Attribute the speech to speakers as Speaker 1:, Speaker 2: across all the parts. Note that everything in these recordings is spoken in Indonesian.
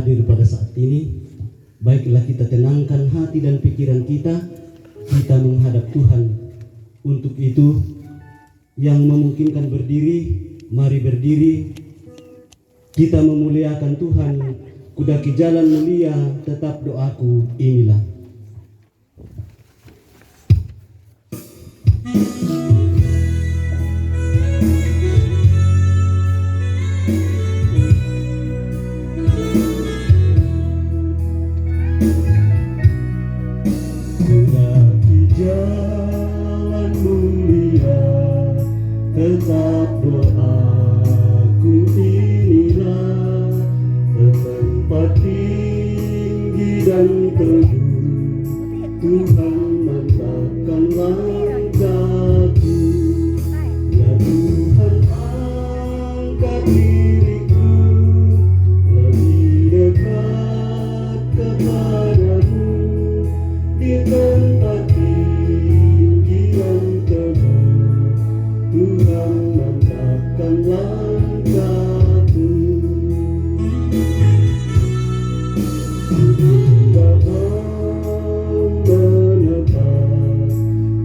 Speaker 1: hadir pada saat ini, baiklah kita tenangkan hati dan pikiran kita menghadap Tuhan. Untuk itu, yang memungkinkan berdiri, mari berdiri. Kita memuliakan Tuhan, kudaki jalan mulia, tetap doaku inilah. Jalan mulia, tetap doaku inilah, ke tempat tinggi dan teduh, Tuhan mantapkan langkahku. Ya Tuhan, angkat diriku lebih dekat kepadamu, di tempat Tuhan mantapkan langkahku. Tidak mau menetap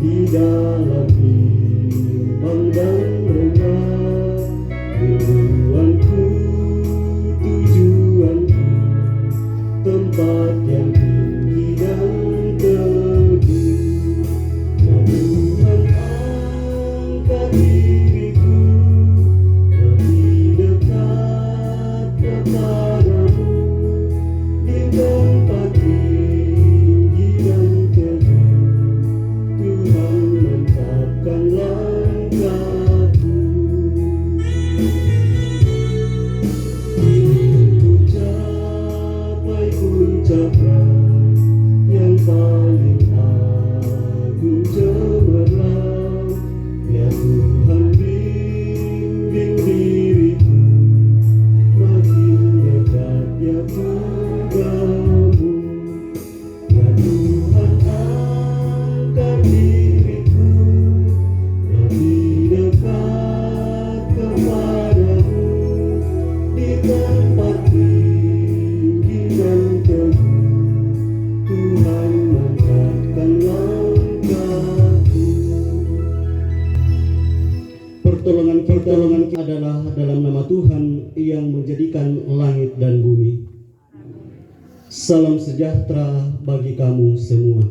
Speaker 1: di dalam bimbang dan rendah, tujuanku, tempat yang tinggi dan teduh. Ya Tuhan, angkat diriku lebih dekat kepadamu, di tempat tinggi dan teduh, Tuhan mantapkan langkahku. Ku capai puncak yang paling agung cemerlang. Ya Tuhan, bimbing diriku makin dekat ya padamu. Ya Tuhan, angkat diriku lebih dekat kepadamu, di tempat tinggi dan teduh, Tuhan mantapkan langkahku. Pertolongan kita adalah dalam nama Tuhan yang menjadikan langit dan bumi. Salam sejahtera bagi kamu semua.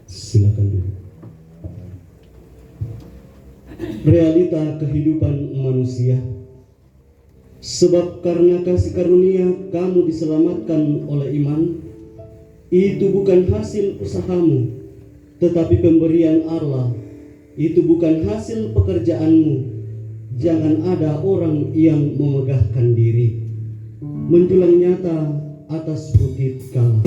Speaker 1: Silakan dulu. Realita kehidupan manusia. Sebab karena kasih karunia kamu diselamatkan oleh iman. Itu bukan hasil usahamu, tetapi pemberian Allah. Itu bukan hasil pekerjaanmu. Jangan ada orang yang memegahkan diri, menjulang nyata atas bukit kalah.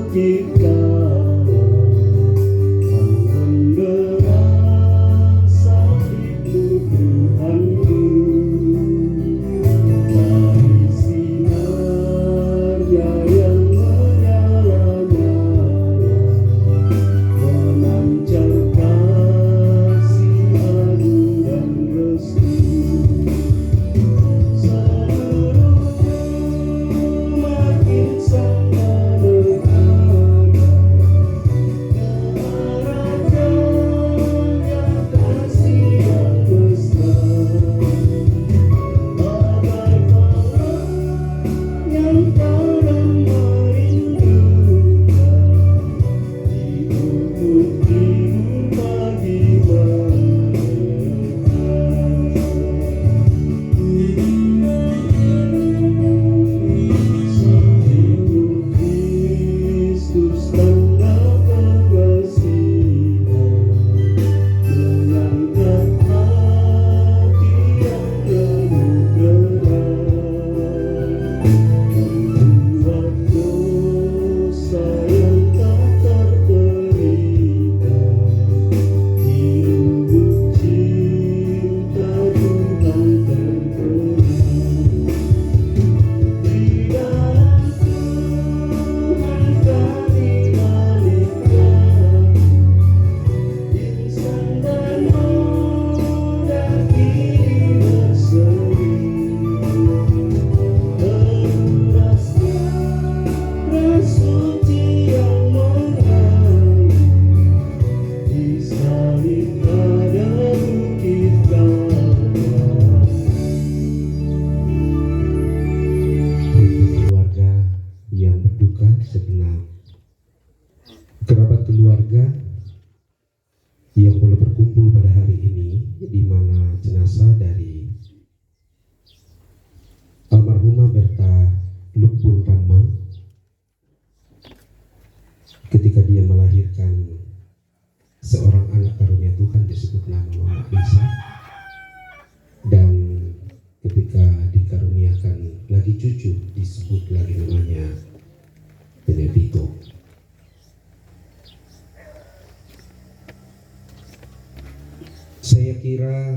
Speaker 1: Kita
Speaker 2: kerabat keluarga yang boleh berkumpul pada hari ini, di mana jenazah dari almarhumah Berta Lupun Rama ketika dia melahirkan seorang anak karunia Tuhan disebut nama Mama Lisa, dan ketika dikaruniakan lagi cucu disebut lagi namanya Benedito. Saya kira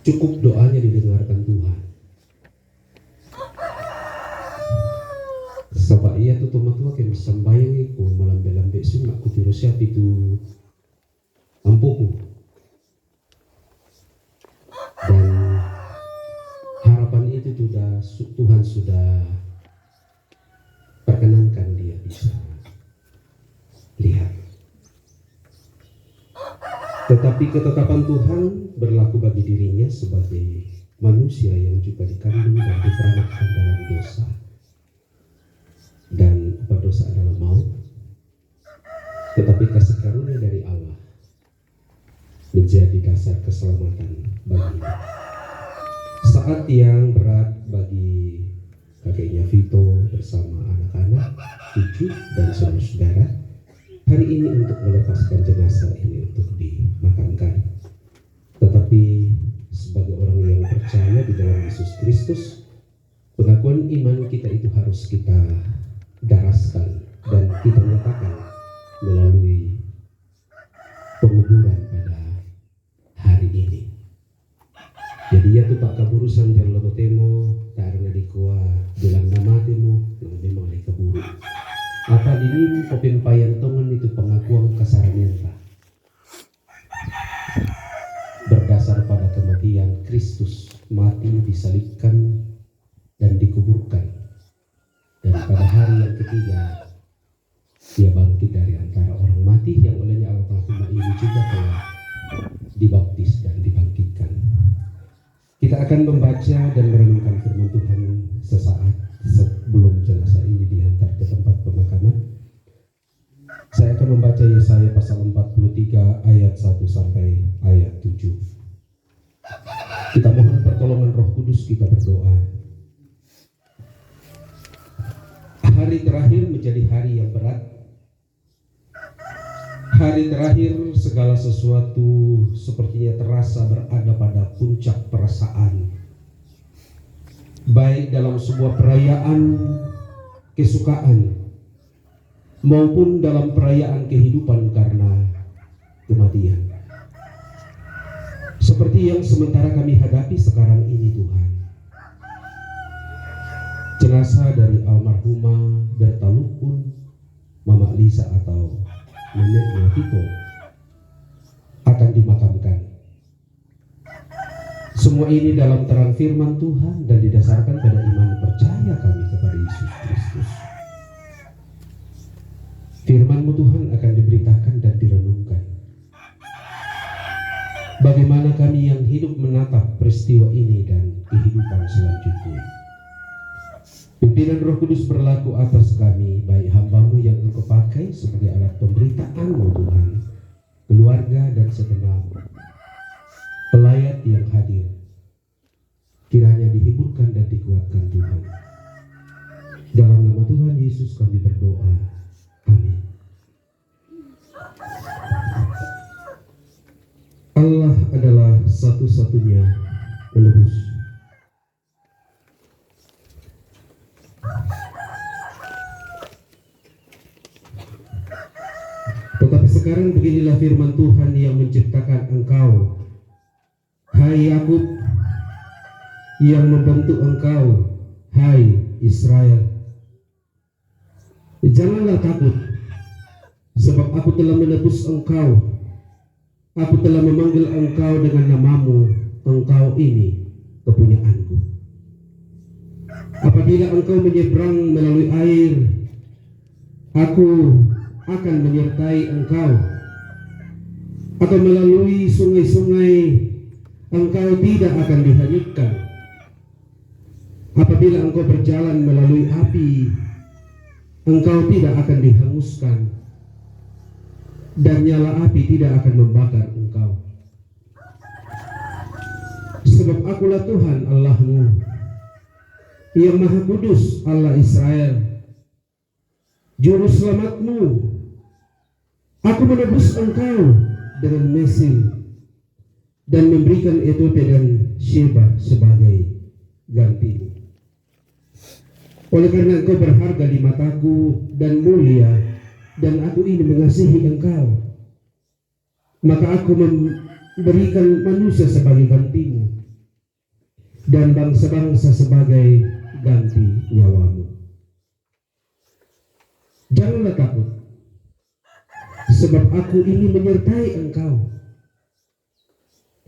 Speaker 2: cukup doanya didengarkan Tuhan. Sabak ia tu tua kami sambayang iku malambe-lambe sungai ku tiro siap itu ampuku. Dan harapan itu Tuhan sudah perkenankan dia bisa lihat. Tetapi ketetapan Tuhan berlaku bagi dirinya sebagai manusia yang juga dikandung dan diperanatkan dalam dosa. Dan upah dosa adalah maut. Tetapi kasih karunia dari Allah menjadi dasar keselamatan baginya. Saat yang berat bagi kakeknya Vito bersama anak-anak, cucu dan saudara-saudara, hari ini untuk melepaskan jenazah ini untuk dimakamkan. Tetapi sebagai orang yang percaya di dalam Yesus Kristus, pengakuan iman kita itu harus kita daraskan dan kita nyatakan melalui penguburan pada hari ini. Jadi ya tu pak kaburusan yang loto temo karena dikua bilang nama temo yang memang dikaburu. Apa dini pepimpayan tongan itu pengakuan kasarannya pak. Berdasar pada kematian Kristus mati disalibkan dan dikuburkan. Dan pada hari yang ketiga dia bangkit dari antara orang mati yang olehnya almarhumah ini juga telah dibaptis dan dibangkitkan. Kita akan membaca dan merenungkan firman Tuhan sesaat sebelum jenazah ini dihantar ke tempat pemakaman. Saya akan membaca Yesaya pasal 43 ayat 1 sampai ayat 7. Kita mohon pertolongan Roh Kudus, kita berdoa. Hari terakhir menjadi hari yang berat. Hari terakhir segala sesuatu sepertinya terasa berada pada puncak perasaan. Baik dalam sebuah perayaan kesukaan maupun dalam perayaan kehidupan karena kematian. Seperti yang sementara kami hadapi sekarang ini Tuhan. Jenazah dari almarhumah Berta Lupun, Mama Lisa atau neneknya Vito akan dimakamkan. Semua ini dalam terang firman Tuhan dan didasarkan pada iman percaya kami kepada Yesus Kristus. Firman-Mu Tuhan akan diberitakan dan direnungkan. Bagaimana kami yang hidup menatap peristiwa ini dan kehidupan selanjutnya. Pimpinan Roh Kudus berlaku atas kami, baik hamba-Mu yang Engkau pakai sebagai alat pemberitaan-Mu Tuhan, keluarga dan segenap pelayat yang hadir. Kiranya dihiburkan dan dikuatkan Tuhan. Dalam nama Tuhan Yesus kami berdoa. Amin. Allah adalah satu-satunya penebus. Tetapi sekarang beginilah firman Tuhan yang menciptakan engkau, hai Yakub, yang membentuk engkau, hai Israel. Janganlah takut, sebab aku telah menebus engkau. Aku telah memanggil engkau dengan namamu, engkau ini kepunyaanku. Apabila engkau menyeberang melalui air, aku akan menyertai engkau. Atau melalui sungai-sungai, engkau tidak akan dihanyutkan. Apabila engkau berjalan melalui api, engkau tidak akan dihanguskan, dan nyala api tidak akan membakar engkau. Sebab akulah Tuhan Allahmu, yang Maha Kudus, Allah Israel, Juru Selamatmu. Aku menebus engkau dengan Mesim, dan memberikan Ethiopia dan Sheba sebagai gantimu. Oleh karena engkau berharga di mataku dan mulia, dan aku ini mengasihi engkau, maka aku memberikan manusia sebagai gantimu, dan bangsa-bangsa sebagai ganti nyawamu. Janganlah takut, sebab aku ini menyertai engkau.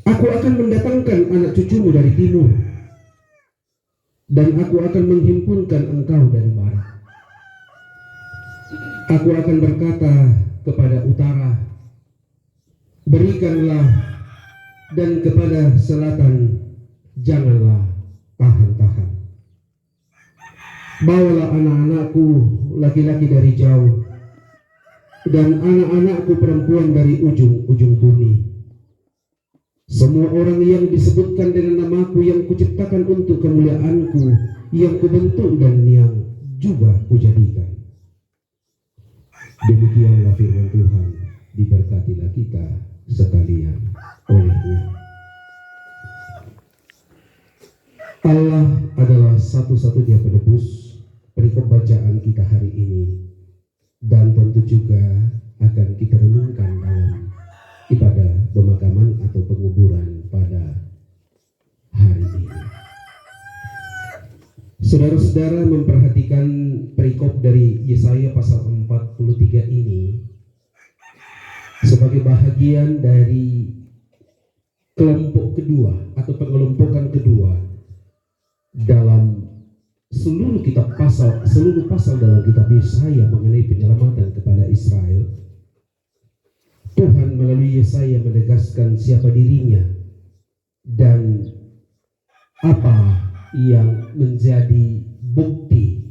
Speaker 2: Aku akan mendatangkan anak cucumu dari timur, dan aku akan menghimpunkan engkau dari barat. Aku akan berkata kepada utara, berikanlah, dan kepada selatan, janganlah tahan-tahan. Bawalah anak-anakku laki-laki dari jauh, dan anak-anakku perempuan dari ujung-ujung bumi. Semua orang yang disebutkan dengan namaku, yang kuciptakan untuk kemuliaanku, yang kubentuk dan yang juga kujadikan. Demikianlah firman Tuhan, diberkatilah kita sekalian olehnya. Allah adalah satu-satunya penebus perikop bacaan kita hari ini, dan tentu juga akan kita renungkan dalam ibadah pemakaman atau penguburan pada hari ini. Saudara-saudara memperhatikan perikop dari Yesaya pasal 43 ini sebagai bahagian dari kelompok kedua atau pengelompokan kedua dalam seluruh pasal dalam kitab Yesaya mengenai penyelamatan kepada Israel. Tuhan melalui Yesaya menegaskan siapa dirinya dan apa yang menjadi bukti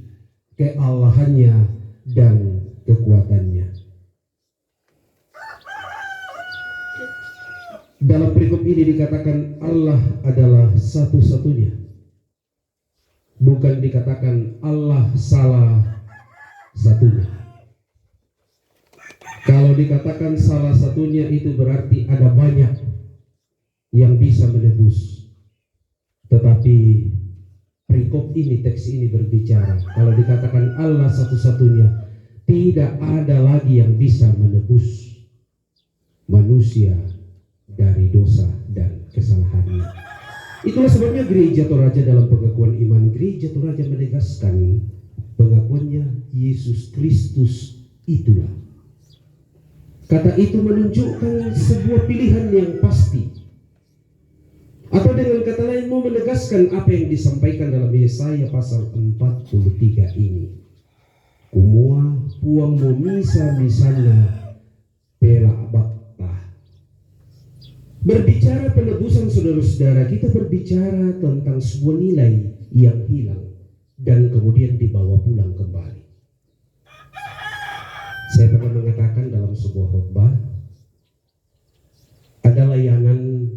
Speaker 2: keallahannya dan kekuatannya. Dalam perikop ini dikatakan Allah adalah satu-satunya, bukan dikatakan Allah salah satunya. Kalau dikatakan salah satunya, itu berarti ada banyak yang bisa menebus. Tetapi perikop ini, teks ini berbicara, kalau dikatakan Allah satu-satunya, tidak ada lagi yang bisa menebus manusia dari dosa dan kesalahannya. Itulah sebabnya Gereja Toraja dalam pengakuan iman Gereja Toraja menegaskan pengakuannya Yesus Kristus itulah. Kata itu menunjukkan sebuah pilihan yang pasti, atau dengan kata lain mau menegaskan apa yang disampaikan dalam Yesaya pasal 43 ini. Kumua puang mo misa misana pela bakta. Berbicara penebusan, saudara-saudara, kita berbicara tentang sebuah nilai yang hilang dan kemudian dibawa pulang kembali. Saya pernah mengatakan dalam sebuah khotbah, ada layanan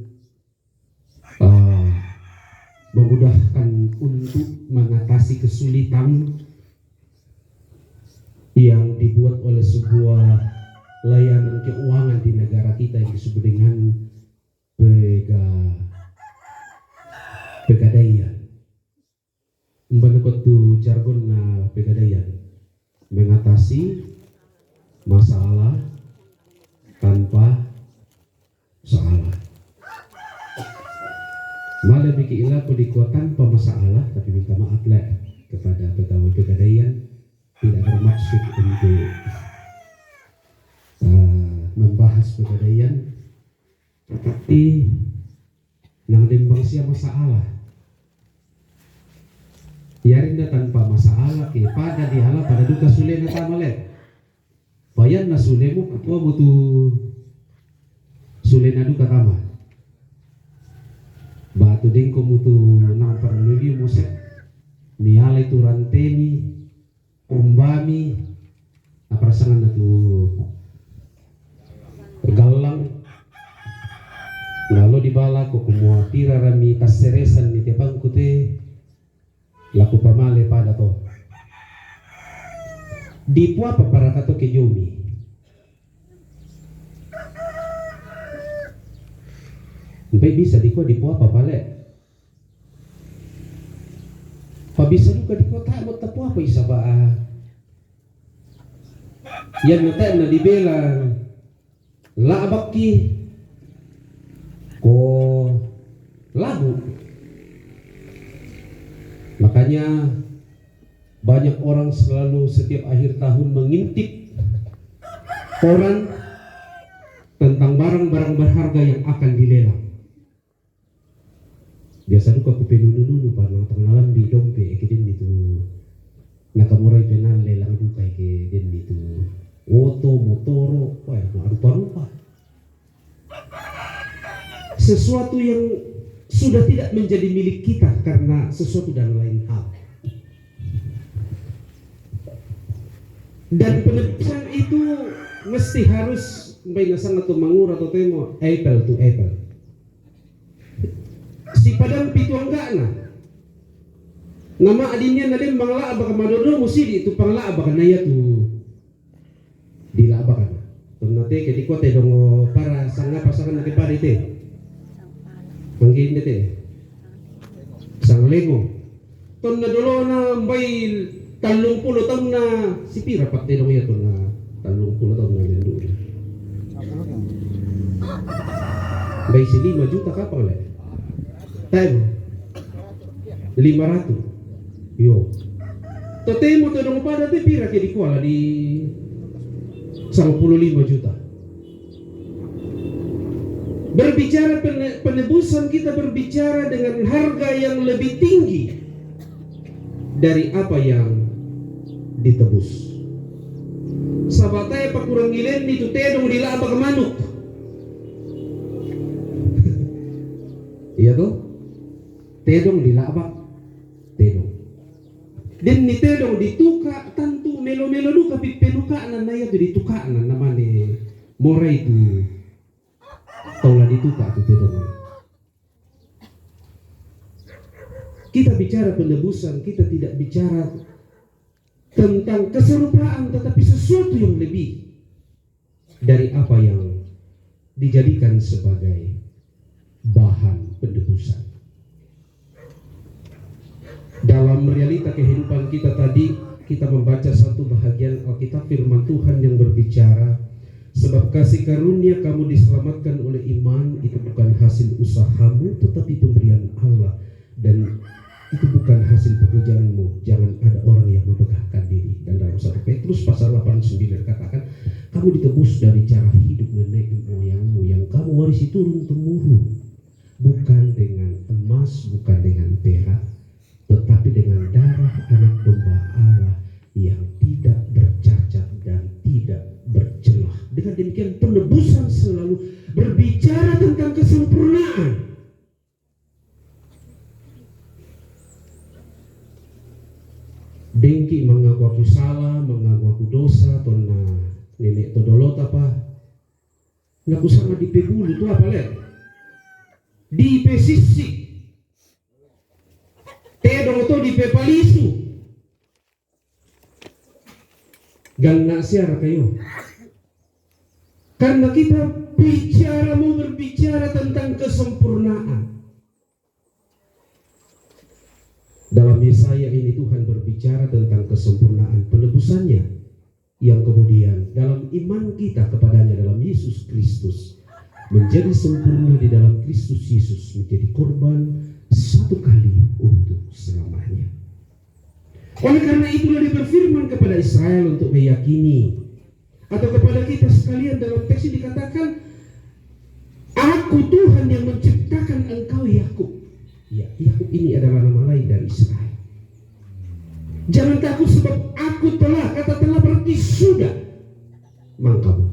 Speaker 2: memudahkan untuk mengatasi kesulitan yang dibuat oleh sebuah layanan keuangan di negara kita yang disebut dengan Pegadaian. Menurut tu jargon na Pegadaian, mengatasi masalah tanpa salah. Malah bikin ilah kau tanpa masalah, tapi minta maaf lah kepada pegawai Pegadaian, tidak bermaksud untuk membahas Pegadaian, tetapi nang dembang sia masalah. Yarinda tanpa masalah ke pada dihala pada duka sulena tamale. Bayan na sulemu kapwa butuh sulena duka tama. Batu dengko mutu nang perlegi musik. Niala itu ranteni umbami apa rasangan itu galang lalu dibala ko kumua tira rami kaseresan ni tepang kute laku pamale pada to di pua para kato ke yomi sampai bisa di pua papale pa bisa juga di kota mo tapu apa isabaa yan nata na dibelang labaki ko lagu. Makanya banyak orang selalu setiap akhir tahun mengintip koran tentang barang-barang berharga yang akan dilelang. Biasa duka ku penunu parang tangnalan di dompe ekiden itu nakamurai penal lelang duka ekiden itu oto motoro wah rupa-rupa sesuatu yang sudah tidak menjadi milik kita karena sesuatu dan lain hal. Dan penebusan itu mesti harus bainasan atau mangur atau temo apple to apple. Si padang pituang gana nama adinnya nadem bangla abak madodo musi di itu pangla abak naya tu dilabakan. Tunate ke di kota dongo para sanga pasangan ke pare te. Mangkin dete sang lengo ton na dolo na bay 30 tahun na si pira pat delo ya ton na 30 tahun na lendo bay si 5 juta kapal le tayo 500 yo tote mo to dong pada te pira ke di kuala di 95 juta. Berbicara penebusan, kita berbicara dengan harga yang lebih tinggi dari apa yang ditebus. Sabatay pakurang gilen itu tedong dilaba ke manuk. Iya tuh, tedong dilaba, tedong. Dan ni tedong dituka tantu melo-melo duka pipeluka na naya tu dituka na naman ni moray tu. Taulah dituka tu tedong. Kita bicara penebusan, kita tidak bicara tentang keserupaan, tetapi sesuatu yang lebih dari apa yang dijadikan sebagai bahan penebusan. Dalam realita kehidupan kita tadi, kita membaca satu bahagian Alkitab firman Tuhan yang berbicara, sebab kasih karunia kamu diselamatkan oleh iman, itu bukan hasil usahamu, tetapi pemberian Allah, dan itu bukan hasil pekerjaanmu. Jangan ada orang yang membanggakan diri. Dan dalam 1 Petrus pasal 8-9 katakan, kamu ditebus dari cara hidup nenek moyangmu yang kamu warisi turun temurun, bukan dengan emas, bukan dengan perak, tetapi dengan darah anak domba Allah yang tidak bercacat dan tidak bercelah. Dengan demikian penebusan selalu berbicara tentang kesempurnaan. Dengki mengaku aku salah, mengaku aku dosa, tona nenek todolot apa? Naku sangat dipebulu itu apa le? Di pesisi, tedong itu di pepalisu. Gana siara kayo. Karena kita mau berbicara tentang kesempurnaan. Dalam Yesaya ini Tuhan berbicara tentang kesempurnaan penebusannya, yang kemudian dalam iman kita kepadanya dalam Yesus Kristus menjadi sempurna di dalam Kristus Yesus, menjadi korban satu kali untuk selamanya. Oleh karena itulah dia berfirman kepada Israel untuk meyakini, atau kepada kita sekalian dalam teks ini dikatakan, aku Tuhan yang menciptakan engkau Yakub. Ya, Yakub ini adalah nama lain dari Israel. Jangan takut sebab aku telah, kata telah berarti sudah mangkamu.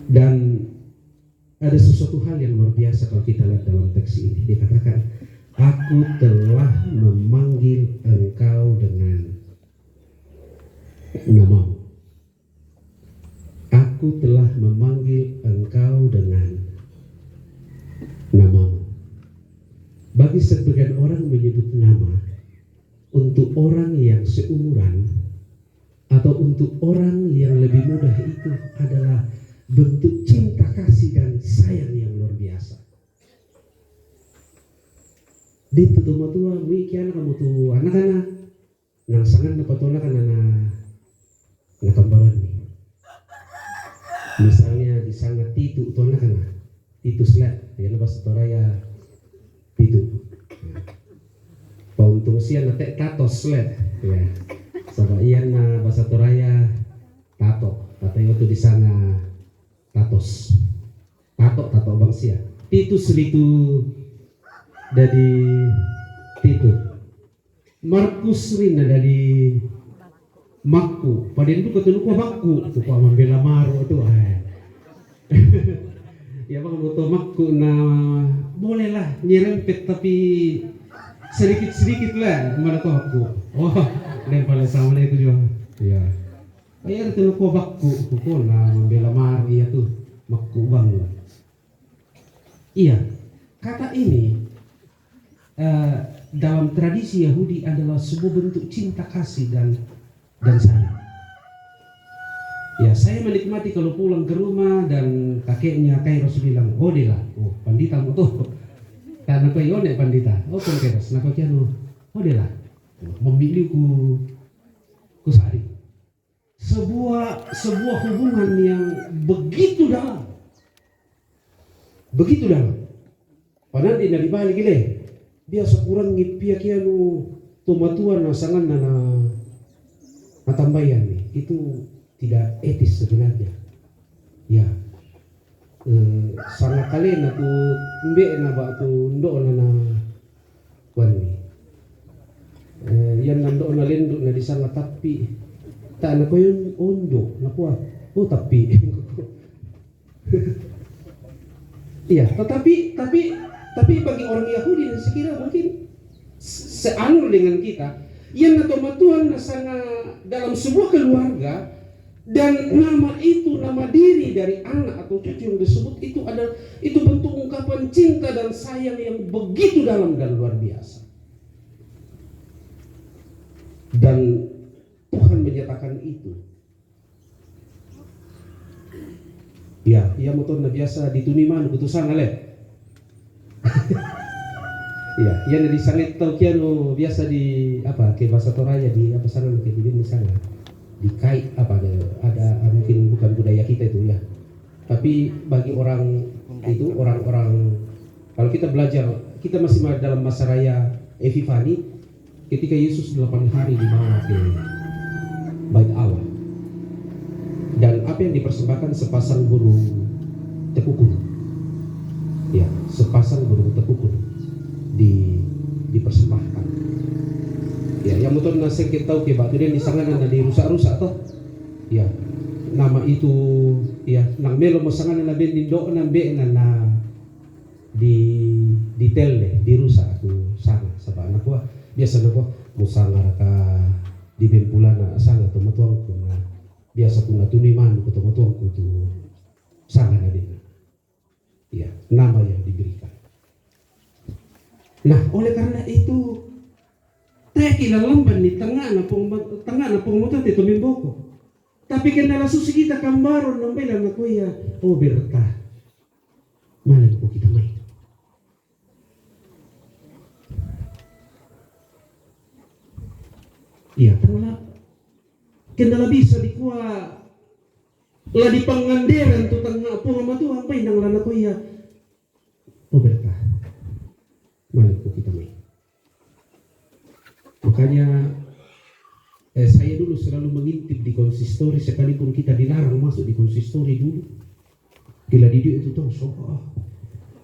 Speaker 2: Dan ada sesuatu hal yang luar biasa kalau kita lihat dalam teks ini. Dia katakan, aku telah memanggil engkau dengan namamu. Aku telah memanggil engkau dengan namamu. Bagi sebagian orang menyebut nama untuk orang yang seumuran atau untuk orang yang lebih muda itu adalah bentuk cinta kasih dan sayang yang luar biasa. Di tua mikian kamu tuh anak-anak nang sangat dapat tolak kan anak kambaran nih. Misalnya di sana Titu tuh anak-anak Titu Slet ya bahasa Toraya Titu. Pauntung sian nate tatos Slet ya. Sama iyan na bahasa Toraya tato itu di sana tatos tato bangsia Titu selitu dari Titu Markus Rina dari Makku padahal itu ketemu ku Makku tuh ku membela maru itu ya bang moto Makku na bolehlah nyerempet tapi sedikit lah kemana tuh aku dan pada sama itu juga ya ayah itu ku Makku ku na membela maru ya tuh Makku bang iya kata ini dalam tradisi Yahudi adalah sebuah bentuk cinta kasih dan sayang. Ya saya menikmati kalau pulang ke rumah dan kakeknya Kairos bilang, oh dia lah, oh pandita mo to, karena kau yone pandita, oh kan Kairos, nak kau kiano, oh dia lah, memilih ku sari. Sebuah hubungan yang begitu dalam. Padahal tidak dibalik gile. Biasa kurang ngipia kianu tumatuan nasangan na tambayan nih itu tidak etis sebenarnya ya sangat kali na tu mbe na ba tu ndo na wani yan nando na lendo na di sana tapi ta na ko yun ondo na kuha tapi iya tapi bagi orang Yahudi sekira mungkin seanur dengan kita yang natomatuan nasanga dalam sebuah keluarga dan nama itu nama diri dari anak atau cucu yang disebut itu bentuk ungkapan cinta dan sayang yang begitu dalam dan luar biasa dan Tuhan menyatakan itu ya motor na biasa dituniman putusan ale ya, yang di sana tau kiano biasa di apa ke bahasa Toraya di apa sana ke di sana di kait apa ada mungkin bukan budaya kita itu ya, tapi bagi orang itu orang-orang kalau kita belajar kita masih dalam masa raya Epifani ketika Yesus 8 hari dibawa ke Bait Allah dan apa yang dipersembahkan sepasang burung tekukur ya sepasang burung tekukur dipersembahkan ya yang motor naseng kita tahu ke batu dia di sana na di rusak toh ya nama itu ya nang melo mo sangan na ben di do na be na di telle di rusak tu sana saba anak gua biasa na gua musangar ka di bempulana sana to matuang ku na biasa ku na tuniman ku to matuang ku tu sana na din ya nama yang diberikan. Nah, oleh karena itu, teki lalamban di tengah na pengumutan itu mimboko. Tapi kendala susi kita kambaron ng belang na kuya, oh berta, malam po kita main. Iya, tengah kendala bisa dikuha lah di panganderan tu tengah pura matu apa indang lana kuya, oh berta. Malam kita main. Makanya saya dulu selalu mengintip di konsistori sekalipun kita dilarang masuk di konsistori dulu. Gila di dia itu tahu soal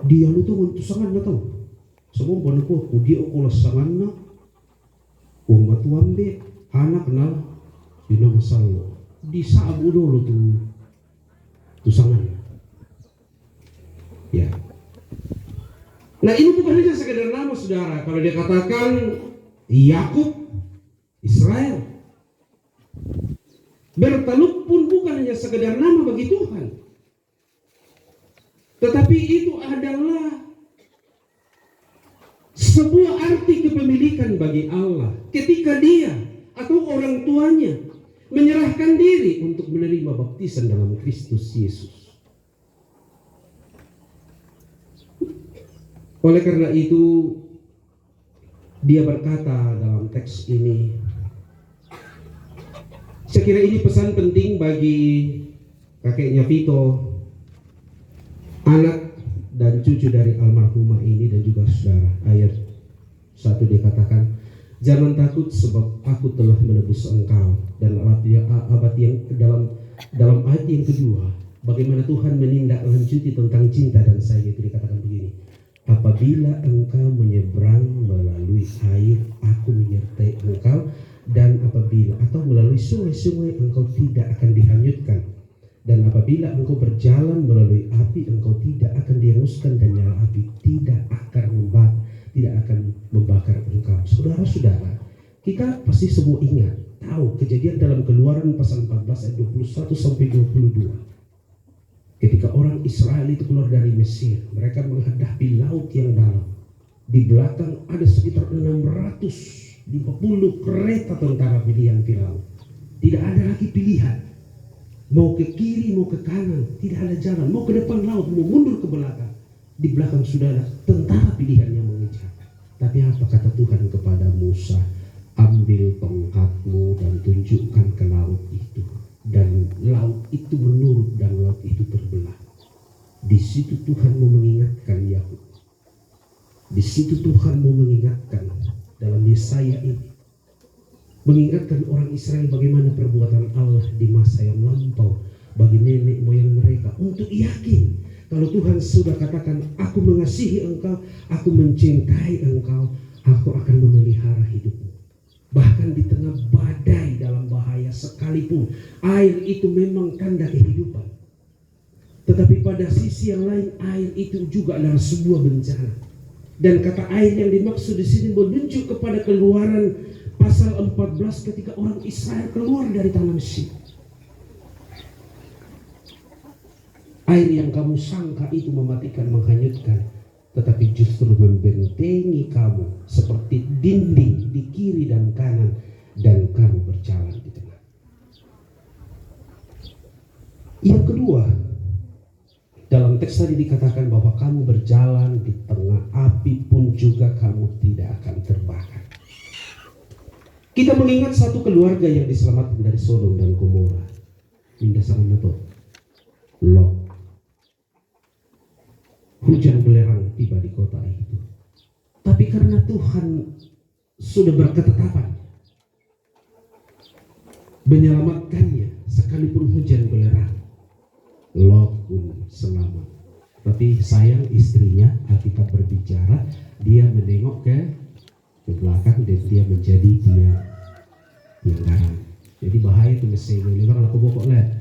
Speaker 2: dia lu tuh untuk sangat na tahu. Semua bana ko dia ko sangat na. Umat wambe anak kenal dina masalah. Di sabu dulu tuh sangat. Ya. Nah ini bukan hanya sekedar nama saudara. Kalau dia katakan Yakub, Israel, Berteluk pun bukan hanya sekedar nama bagi Tuhan, tetapi itu adalah sebuah arti kepemilikan bagi Allah ketika dia atau orang tuanya menyerahkan diri untuk menerima baptisan dalam Kristus Yesus. Oleh karena itu, dia berkata dalam teks ini, saya kira ini pesan penting bagi kakeknya Vito, anak dan cucu dari almarhumah ini, dan juga saudara. Ayat 1 dikatakan, jangan takut sebab aku telah menebus engkau. Dan abad yang dalam ayat yang kedua, bagaimana Tuhan menindaklanjuti tentang cinta dan sayang, itu dikatakan begini, apabila engkau menyeberang melalui air, aku menyertai engkau, dan apabila atau melalui sungai-sungai, engkau tidak akan dihanyutkan. Dan apabila engkau berjalan melalui api, engkau tidak akan dihanguskan, dan nyala api tidak akan membakar engkau. Saudara-saudara, kita pasti semua ingat, tahu kejadian dalam Keluaran pasal 14 ayat 21 sampai 22. Ketika orang Israel itu keluar dari Mesir, mereka menghadapi laut yang dalam. Di belakang ada sekitar 650 kereta tentara pilihan Firaun. Tidak ada lagi pilihan. Mau ke kiri, mau ke kanan, tidak ada jalan. Mau ke depan laut, mau mundur ke belakang. Di belakang sudah ada tentara pilihan yang mengejar. Tapi apa kata Tuhan kepada Musa? Ambil tongkatmu dan tunjukkan ke laut itu. Dan laut itu menurut, dan laut itu terbelah. Di situ Tuhan mau mengingatkan Yakub. Di situ Tuhan mau mengingatkan dalam Yesaya ini, mengingatkan orang Israel bagaimana perbuatan Allah di masa yang lampau bagi nenek moyang mereka, untuk yakin kalau Tuhan sudah katakan, aku mengasihi engkau, aku mencintai engkau, aku akan memelihara hidupmu. Bahkan di tengah badai dalam bahaya sekalipun, air itu memang tanda kehidupan. Tetapi pada sisi yang lain, air itu juga adalah sebuah bencana. Dan kata air yang dimaksud di sini menunjuk kepada Keluaran pasal 14 ketika orang Israel keluar dari tanah Mesir. Air yang kamu sangka itu mematikan, menghanyutkan, tetapi justru membentengi kamu seperti dinding di kiri dan kanan, dan kamu berjalan di tengah. Yang kedua, dalam teks tadi dikatakan bahwa kamu berjalan di tengah api pun juga kamu tidak akan terbakar. Kita mengingat satu keluarga yang diselamatkan dari Sodom dan Gomora. Indah sangat betul. Lot. Hujan belerang tiba di kota itu. Tapi karena Tuhan sudah berketetapan menyelamatkannya sekalipun hujan belerang, Lot pun selamat. Tapi sayang istrinya, Alkitab berbicara, dia menengok ke belakang dan dia menjadi dia yang garang. Jadi bahaya itu mesin ini kalau aku bokok lah.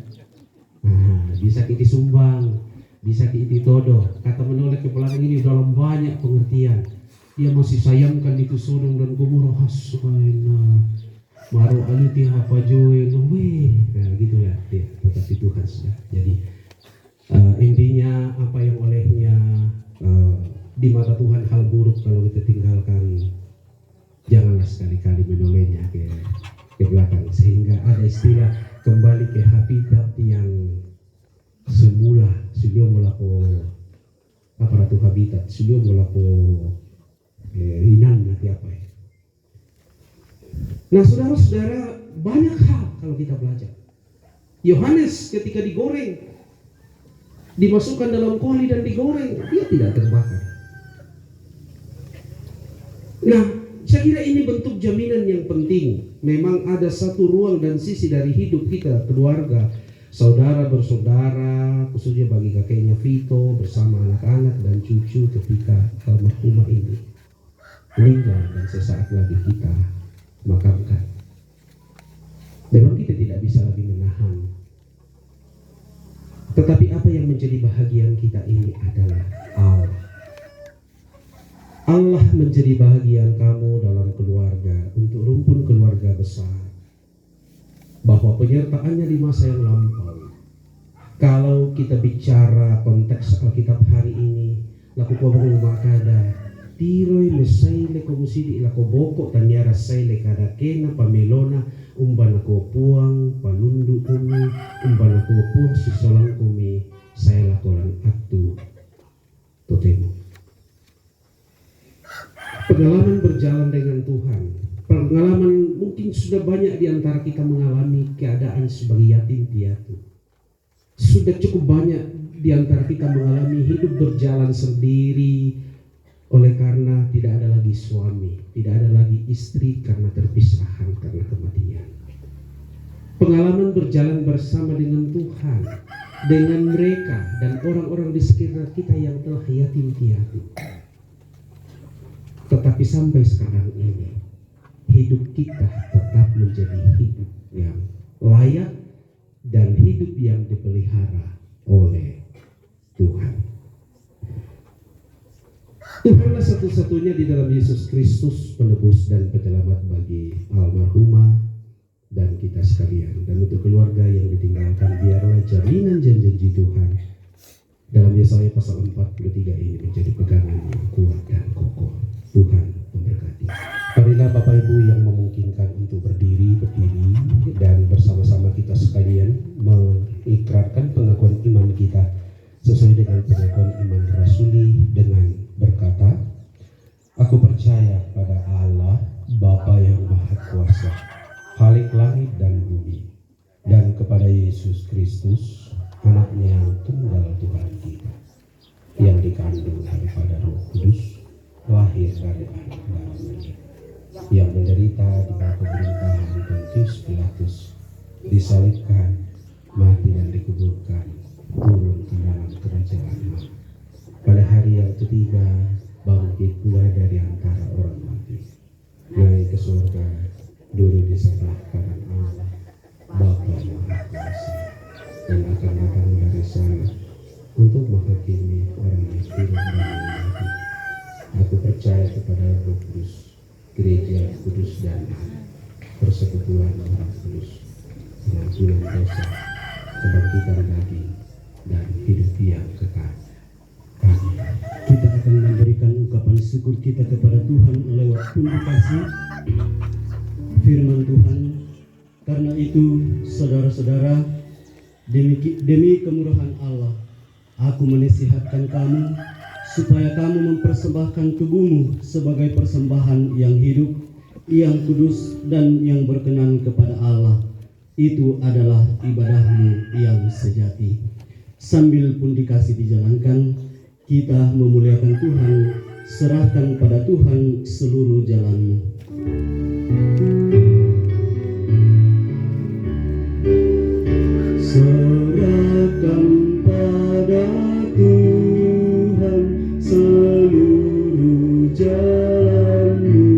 Speaker 2: Bisa kita sumbang, bisa kita todo. Kata menolak ke belakang ini dalam banyak pengertian. Dia masih sayangkan itu Sodom dan Gomora, hasbaina maru aliti hafajoe weh. Nah gitulah dia. Tetapi Tuhan sudah. Jadi intinya apa yang olehnya di mata Tuhan hal buruk kalau kita tinggalkan, janganlah sekali-kali menolehnya ke belakang, sehingga ada istilah kembali ke habitat yang semula. Sudah mulako apa ratu habitat, sudah mulako hinan nanti apa ya. Nah saudara-saudara, banyak hal kalau kita belajar. Yohanes ketika digoreng, dimasukkan dalam koli dan digoreng, dia tidak terbakar. Nah, saya kira ini bentuk jaminan yang penting. Memang ada satu ruang dan sisi dari hidup kita, keluarga, saudara bersaudara, khususnya bagi kakeknya Vito bersama anak-anak dan cucu ketika almarhumah ini meninggal dan sesaat lagi kita makamkan. Memang kita tidak bisa lagi menahan. Tetapi apa yang menjadi bahagian kita ini adalah Allah. Allah menjadi bahagian kamu dalam keluarga, untuk rumpun keluarga besar. bahwa penyertaannya di masa yang lampau. Kalau kita bicara konteks Alkitab hari ini, laku kubang makada tiroi mesaile komusidi lako boko tanyara saile kada kena pamelona umbana ko puang panundu kumi umbana ko puang sisolang kumi saya lakolan atu totemo. Pengalaman berjalan dengan Tuhan, pengalaman mungkin sudah banyak di antara kita mengalami keadaan sebagai yatim piatu. Sudah cukup banyak di antara kita mengalami hidup berjalan sendiri oleh karena tidak ada lagi suami, tidak ada lagi istri karena terpisahan karena kematian. Pengalaman berjalan bersama dengan Tuhan, dengan mereka dan orang-orang di sekitar kita yang telah yatim piatu. Tetapi sampai sekarang ini, hidup kita tetap menjadi hidup yang layak dan hidup yang dipelihara oleh Tuhan. Tuhanlah satu-satunya di dalam Yesus Kristus penebus dan penyelamat bagi almarhumah dan kita sekalian. Dan untuk keluarga yang ditinggalkan, biarlah jaminan janji Tuhan dalam Yesaya pasal 43 ini menjadi pegangan yang kuat dan kokoh. Tuhan memberkati. Marilah Bapak Ibu yang memungkinkan untuk berdiri dan bersama-sama kita sekalian mengikrarkan pengakuan iman kita sesuai dengan pengakuan iman rasuli dengan berkata, aku percaya pada Allah Bapa yang Maha Kuasa, Khalik langit dan bumi, dan kepada Yesus Kristus, anaknya yang tunggal Tuhan kita, yang dikandung daripada Roh Kudus, lahir dari anak darah, yang menderita di bawah pemerintahan Pontius Pilatus, disalibkan, mati dan dikuburkan, turun ke dalam kerajaan Allah. Pada hari yang ketiga, bangkit pula dari antara orang mati, naik ke surga, duduk di sebelah kanan Allah, Bapa yang Maha Kuasa, dan akan datang dari sana untuk menghakimi orang yang hidup dan yang mati. Aku percaya kepada Roh Kudus, Gereja Kudus dan persekutuan orang kudus, pengampunan dosa, kebangkitan daging, dan hidup yang kekal. Amin.
Speaker 1: Kita akan memberikan ungkapan syukur kita kepada Tuhan lewat publikasi firman Tuhan. Karena itu, saudara-saudara, demi kemurahan Allah, aku menasihatkan kamu supaya kamu mempersembahkan tubuhmu sebagai persembahan yang hidup, yang kudus, dan yang berkenan kepada Allah. Itu adalah ibadahmu yang sejati. Sambil pundikasi dijalankan, kita memuliakan Tuhan, serahkan pada Tuhan seluruh jalanmu. Serahkan pada Tuhan seluruh jalanmu,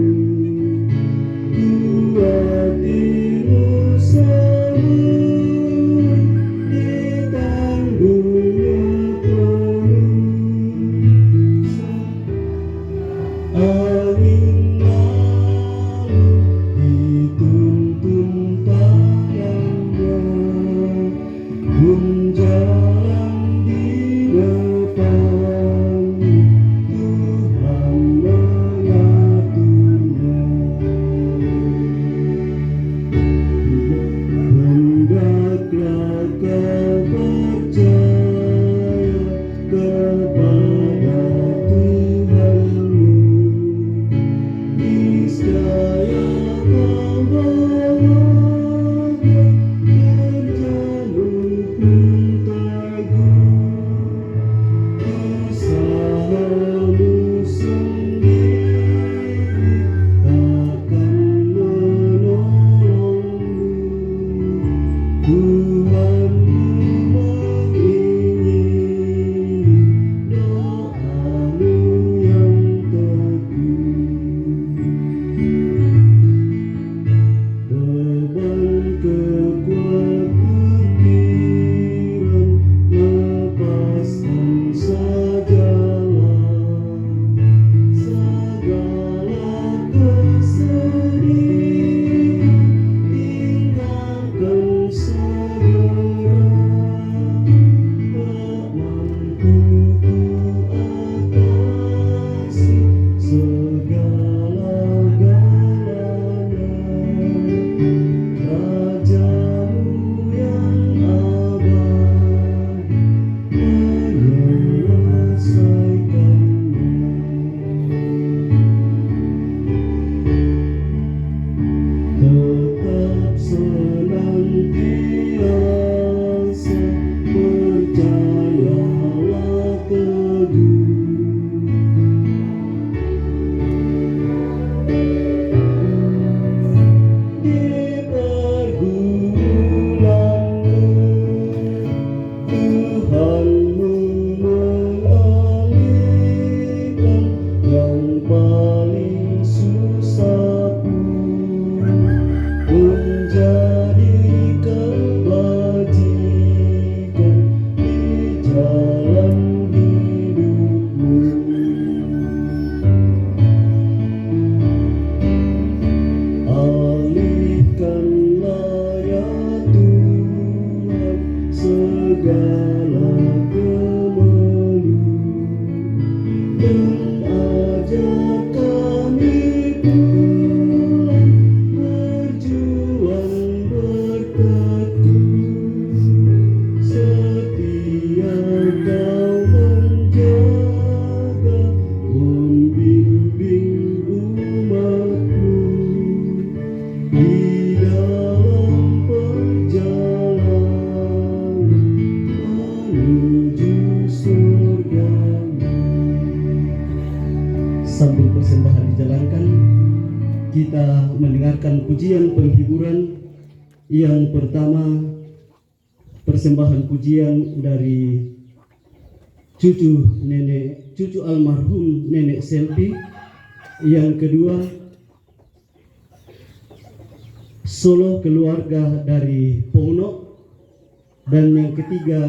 Speaker 1: kuatimu semua ditanggungnya terus. Angin lalu dituntun tangannya, pun jalan di depan, Tuhan mengaturnya. Hendaklah kau percaya kepada Tuhanmu, niscaya kau bahagia, kerjamu pun teguh, usahamu sendiri akan menolongmu. Tuhanmu mengingini doamu yang teguh. Beban kekuatan pikiran lepaskan sajalah, segala kesedihan tinggalkan segala kemelut dan ajak kami pulang berjuang bertekun. Setia kau menjaga membimbing umatmu di dalam perjalanan menuju surgamu. Sambil persembahan dijalankan, kita mendengarkan pujian penghiburan. Yang pertama, persembahan pujian dari cucu almarhum Nenek Selvi. Yang kedua, solo keluarga dari Pono. Dan yang ketiga,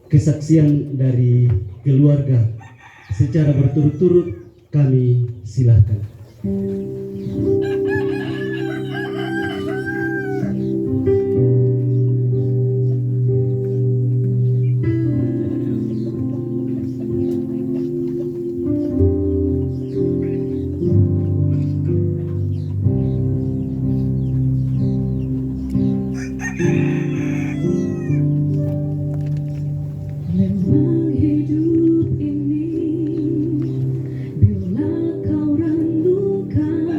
Speaker 1: kesaksian dari keluarga. Secara berturut-turut kami silakan.
Speaker 3: Memang hidup ini bila kau renungkan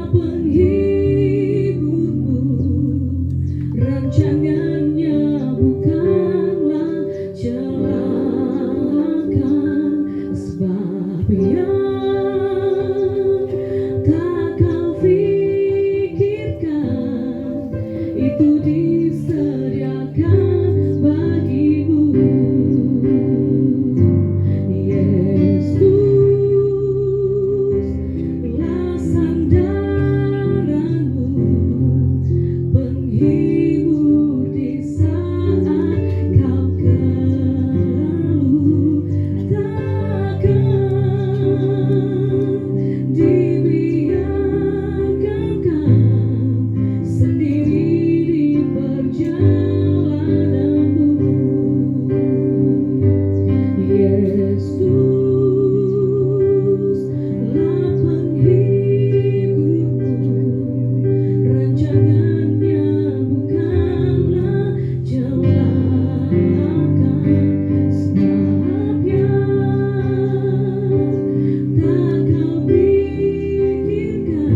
Speaker 3: penghiburmu, rancangannya bukanlah celaka, sebab yang tak kau pikirkan itu disediakan bagimu. Yesuslah sandaranmu, penghibur di saat kau keluh. Takkan dibiarkan kau sendiri di perjalananmu. Yesuslah penghiburmu, rancangannya bukanlah celaka, sebab yang tak kau pikirkan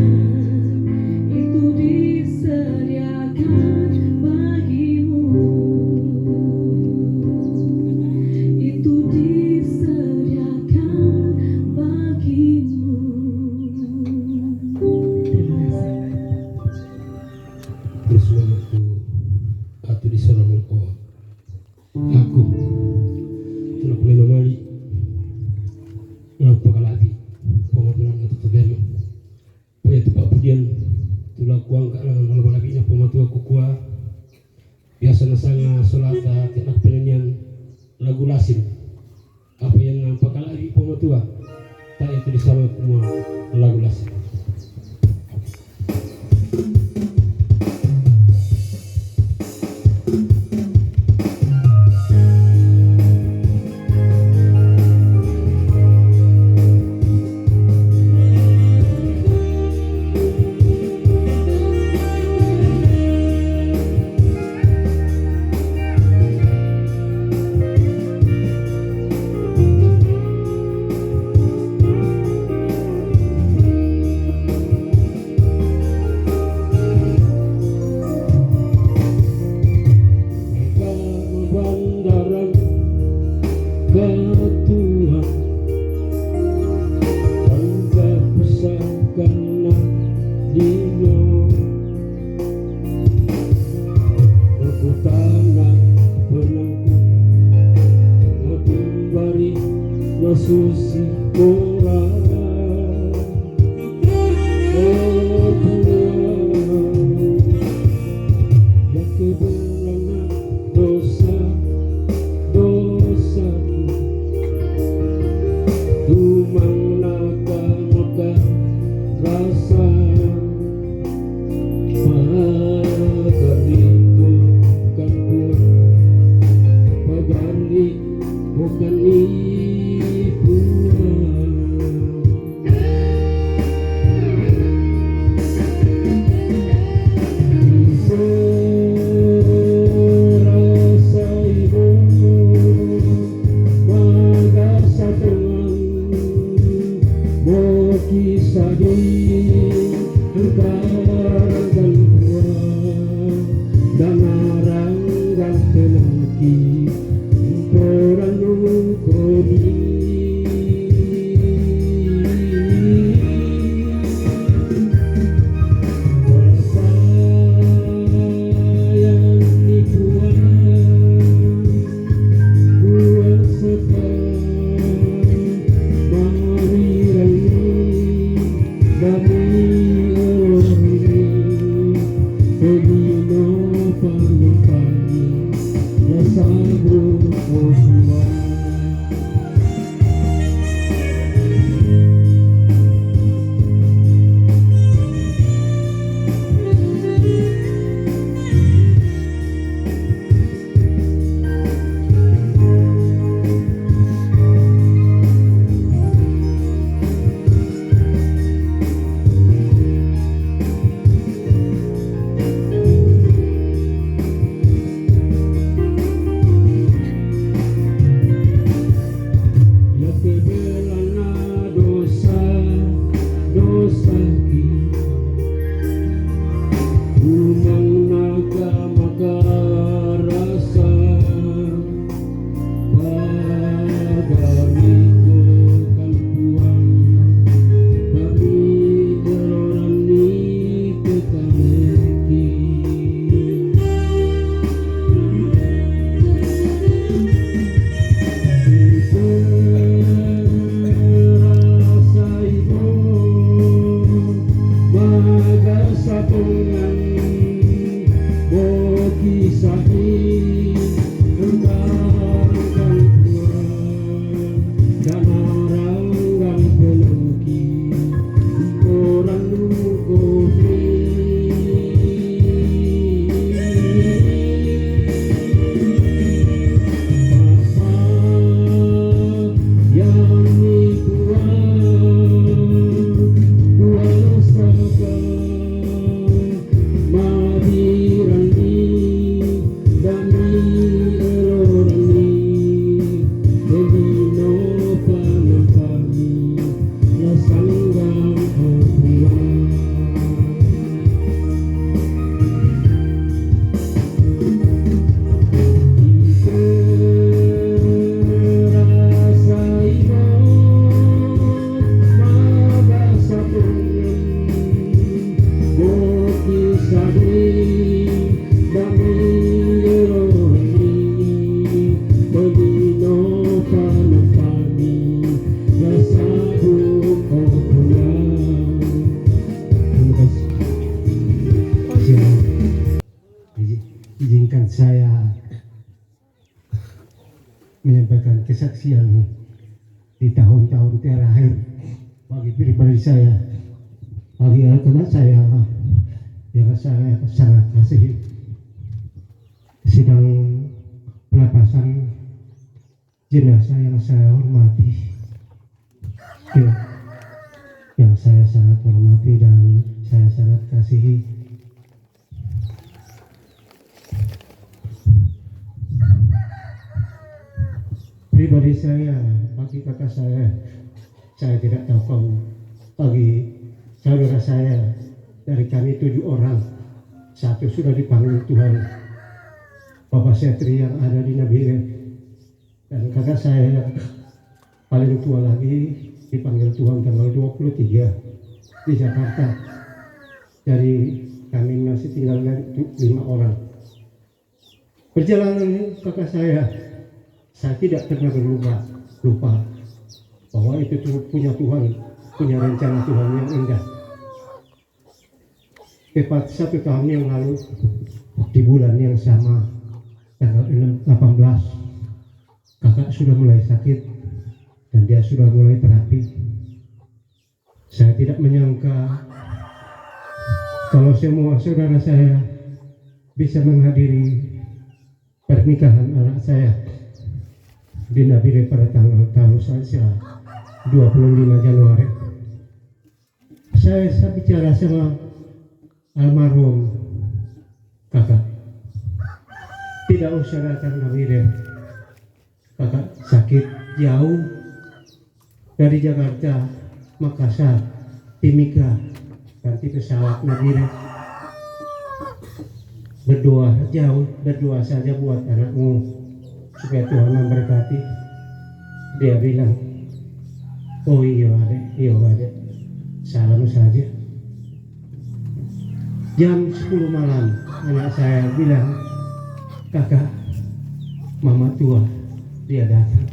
Speaker 3: itu disediakan bagimu. Itu disediakan bagimu. Terima kasih.
Speaker 2: Bersamaku atau di sorong ko aku tulak ko may mamali nagpakalagi pamatulang na tutugema paya ito pa diyan tulak ko ang kailangan malamalagi niya pamatuwa ko kuha biasa na sang solata tinak pinanyan lagu lasim apa yang pakalagi pamatuwa tak itu disama kumua lagu lasim. Bandaran ketua bangga pusaka dino aku tanah penangku matumbari masusi orang ya kebenaran dosaku tumang maka rasa pagariku kan kuat pagari bukan ibu. Kisah di antara dan kuat dan arang dan penangki orang kroni yang dibuat buat sekarang dari orang
Speaker 4: saya menyampaikan kesaksian di tahun-tahun terakhir bagi pribadi saya, bagi anak saya yang saya sangat kasihi, sidang pelepasan jenazah yang saya hormati, ya, yang saya sangat hormati dan saya sangat kasihi. Pribadi saya, bagi kakak saya tidak tahu. Bagi saudara saya, dari kami 7 orang, 1 sudah dipanggil Tuhan, Bapak Setri yang ada di Nabire, dan kakak saya yang paling tua lagi dipanggil Tuhan tanggal 23 di Jakarta. Jadi kami masih tinggal 5 orang. Perjalanan kakak saya tidak pernah lupa bahwa itu punya Tuhan, punya rencana Tuhan yang indah. Tepat 1 tahun yang lalu, di bulan yang sama, tanggal 18, kakak sudah mulai sakit dan dia sudah mulai terapi. Saya tidak menyangka kalau semua saudara saya bisa menghadiri pernikahan anak saya di Nabire pada tahun saya 25 Januari. Saya bicara sama almarhum kakak, tidak usah datang Nabire, kakak sakit jauh dari Jakarta, Makassar, Timika, ganti pesawat Nabire. Berdoa saja buat anakmu supaya Tuhan memberkati. Dia bilang, oh iya adek, salam saja. Jam 10 malam anak saya bilang, kakak, mama tua, dia datang.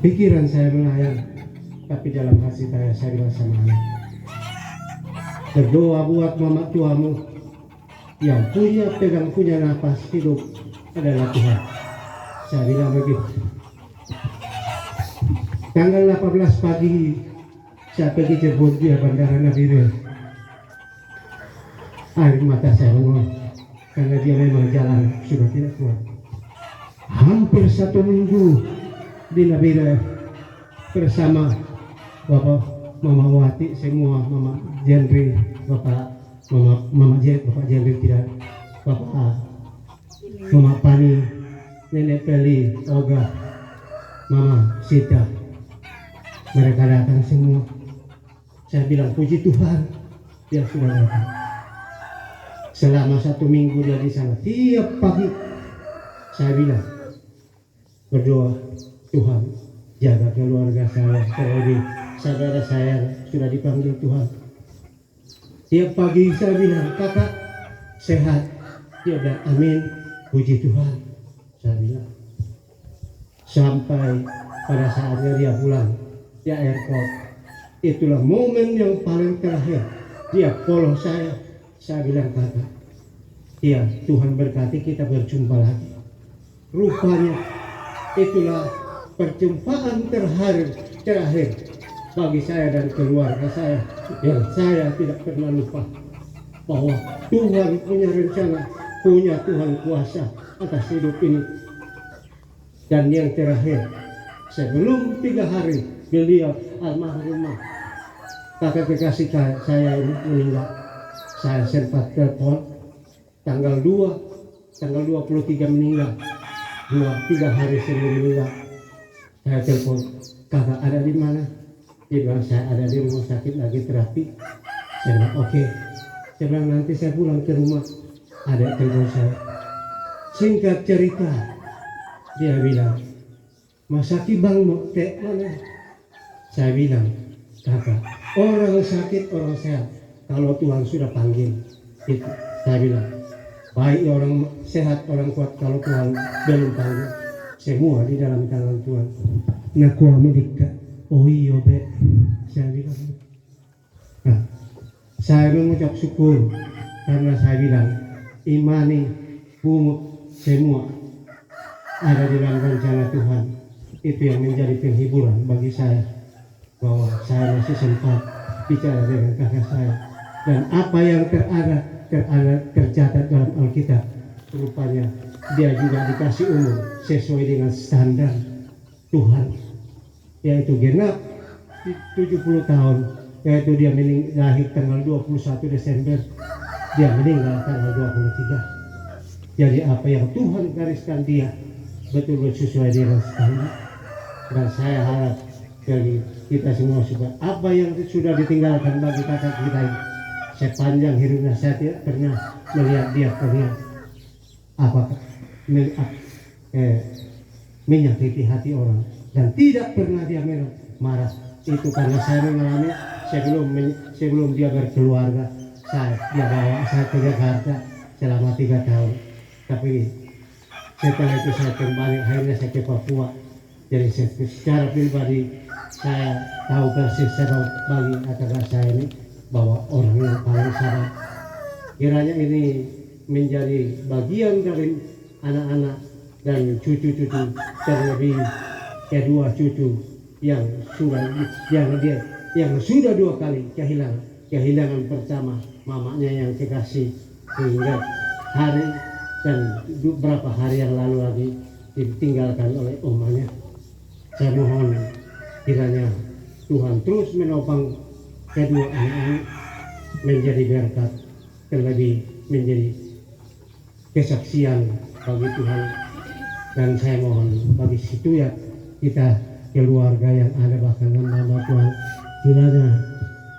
Speaker 4: Pikiran saya melayang, tapi dalam hati saya bilang sama anak, berdoa buat mama tuamu, yang punya nafas hidup adalah Tuhan. Saya bilang begitu. Tanggal 18 pagi saya pergi jemput dia Bandara Nabire. Air mata saya menguap karena dia memang jalan sudah tidak kuat. Hampir 1 minggu di Nabire bersama Bapak Mama Wati semua, Mama Jendri, Bapak Jendri tidak, Bapak Mama Pani, Nenek Peli, Oga, Mama Sita, mereka datang semua. Saya bilang puji Tuhan, dia sudah datang. Selama 1 minggu dia di sana, tiap pagi saya bilang berdoa, Tuhan jaga keluarga saya, terlebih saudara saya sudah dipanggil Tuhan. Tiap pagi saya bilang, kakak sehat, dia bilang amin, puji Tuhan, saya bilang. Sampai pada saatnya dia pulang di airport, itulah momen yang paling terakhir. Dia follow saya bilang kakak, ya Tuhan berkati kita berjumpa lagi. Rupanya itulah perjumpaan terakhir bagi saya dan keluarga saya, yang saya tidak pernah lupa bahwa Tuhan punya rencana, punya Tuhan kuasa atas hidup ini. Dan yang terakhir, sebelum 3 hari beliau almarhumah kakak kekasih saya ini meninggal, saya sempat telepon tanggal 23 meninggal, 3 hari sebelum meninggal. Saya telepon, kakak ada di mana? Dia bilang saya ada di rumah sakit lagi terapi. Saya bilang oke. Saya bilang nanti saya pulang ke rumah, ada telepon saya. Singkat cerita, dia bilang, Mas Aki bang mau tek mana? Saya bilang, kakak, orang sakit orang sehat, kalau Tuhan sudah panggil itu. Saya bilang, baik orang sehat orang kuat, kalau Tuhan belum panggil, semua di dalam tangan Tuhan. Naku Amerika. Oh iya be, saya bilang. Nah, saya mengucap syukur karena saya bilang imani pungut semua ada di dalam rencana Tuhan. Itu yang menjadi penghiburan bagi saya, bahwa saya masih sempat bicara dengan kakak saya, dan apa yang tercatat dalam Alkitab, rupanya dia juga dikasih umur sesuai dengan standar Tuhan, yaitu genap 70 tahun, yaitu dia lahir tanggal 21 Desember, dia meninggal tanggal 23. Jadi apa yang Tuhan gariskan dia betul sesuai dengan standar. Dan saya harap bagi kita semua juga, apa yang sudah ditinggalkan bagi kakak kita ini, sepanjang hidupnya saya tidak pernah melihat dia pernah menyakiti hati orang, dan tidak pernah dia marah. Itu karena saya mengalami sebelum dia berkeluarga, dia bawa saya ke Jakarta selama 3 tahun. Tapi setelah itu saya kembali, akhirnya saya ke Papua. Jadi secara pribadi saya tahu persis bagi kakak saya ini bahwa orang yang paling sabar. Kiranya ini menjadi bagian dari anak-anak dan cucu-cucu, terlebih kedua cucu yang sudah 2 kali kehilangan pertama mamanya yang kekasih, sehingga hari dan beberapa hari yang lalu lagi ditinggalkan oleh omanya. Saya mohon kiranya Tuhan terus menopang kedua anak-anak menjadi berkat, terlebih menjadi kesaksian bagi Tuhan. Dan saya mohon bagi situ ya, kita keluarga yang ada, bahkan nama Tuhan, kiranya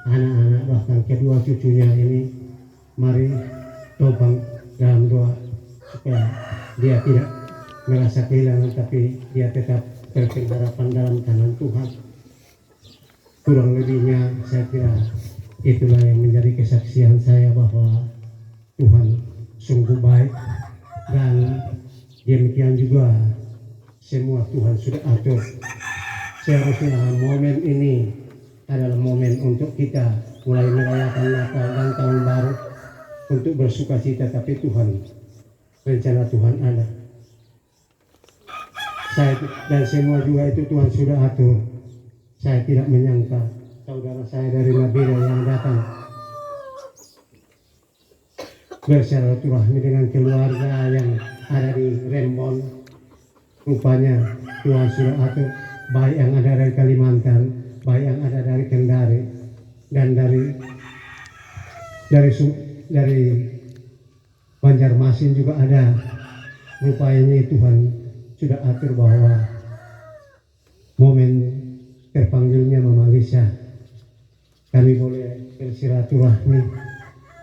Speaker 4: anak-anak bahkan kedua cucunya ini mari topang dalam doa, supaya dia tidak merasa kehilangan, tapi dia tetap berpengharapan dalam tangan Tuhan. Kurang lebihnya saya kira itulah yang menjadi kesaksian saya, bahwa Tuhan sungguh baik, dan demikian juga semua Tuhan sudah atur. Seharusnya momen ini adalah momen untuk kita mulai merayakan Natal dan Tahun Baru untuk bersuka cita, tapi rencana Tuhan ada. Saya dan semua juga itu Tuhan sudah atur. Saya tidak menyangka saudara saya dari Nabila yang datang bersilaturahmi dengan keluarga yang ada di Rembon. Rupanya Tuhan sudah atur, baik yang ada dari Kalimantan, baik yang ada dari Kendari, dan dari Banjarmasin juga ada. Rupanya Tuhan sudah atur bahwa momen terpanggilnya Mama Lisa, kami boleh bersilaturahmi,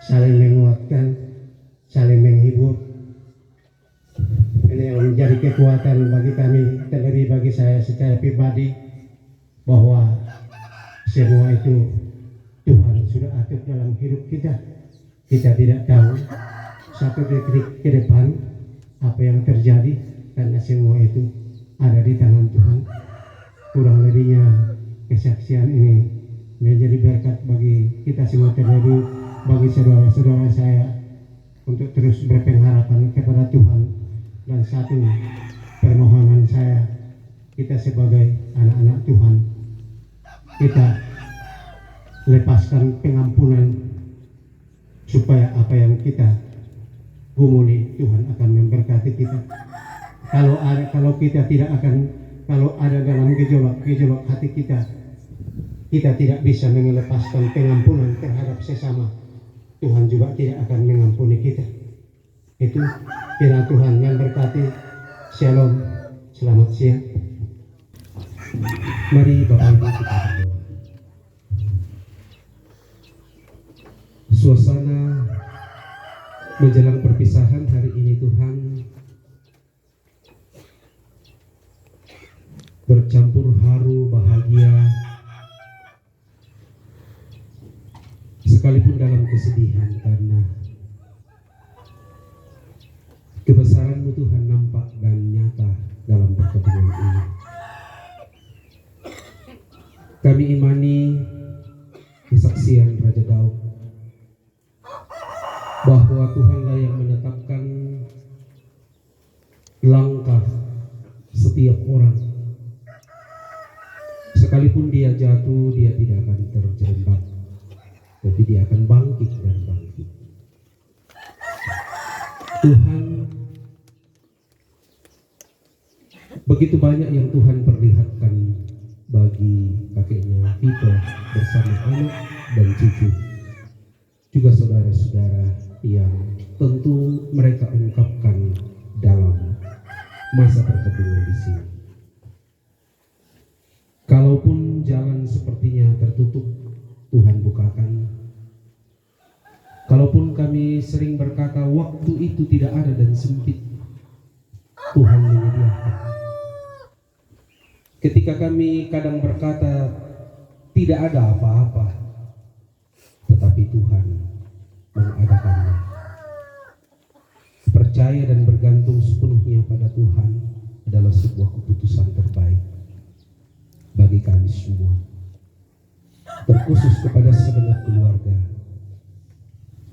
Speaker 4: saling menguatkan, saling menghibur. Ini yang menjadi kekuatan bagi kami, terlebih bagi saya secara pribadi, bahwa semua itu Tuhan sudah atur dalam hidup kita. Kita tidak tahu satu detik ke depan apa yang terjadi, karena semua itu ada di tangan Tuhan. Kurang lebihnya kesaksian ini menjadi berkat bagi kita semua, terlebih bagi saudara-saudara saya, untuk terus berpengharapan kepada Tuhan. Dan satu permohonan saya, kita sebagai anak-anak Tuhan, kita lepaskan pengampunan, supaya apa yang kita gumuli Tuhan akan memberkati kita. Kalau kita tidak akan, kalau ada dalam gejolak hati kita tidak bisa melepaskan pengampunan terhadap sesama, Tuhan juga tidak akan mengampuni kita. Itu kiranya Tuhan yang berkati. Shalom, selamat siang.
Speaker 2: Mari Bapak Ibu kita berdoa. Suasana menjelang perpisahan hari ini Tuhan bercampur haru, bahagia, sekalipun dalam kesedihan, karena kebesaran-Mu Tuhan nampak dan nyata dalam pertemuan ini. Kami imani kesaksian Raja Daud, bahwa Tuhanlah yang menetapkan setiap orang. Sekalipun dia jatuh, dia tidak akan terjerembab, tapi dia akan bangkit dan bangkit. Tuhan, begitu banyak yang Tuhan perlihatkan bagi kakeknya Vito bersama anak dan cucu, juga saudara-saudara yang tentu mereka ungkapkan dalam masa perkebungan di sini. Kalaupun jalan sepertinya tertutup, Tuhan bukakan. Kalaupun kami sering berkata waktu itu tidak ada dan sempit, Tuhan menyediakan. Ketika kami kadang berkata tidak ada apa-apa, tetapi Tuhan mengadakannya. Percaya dan bergantung sepenuhnya pada Tuhan adalah sebuah keputusan terbaik bagi kami semua, terkhusus kepada segenap keluarga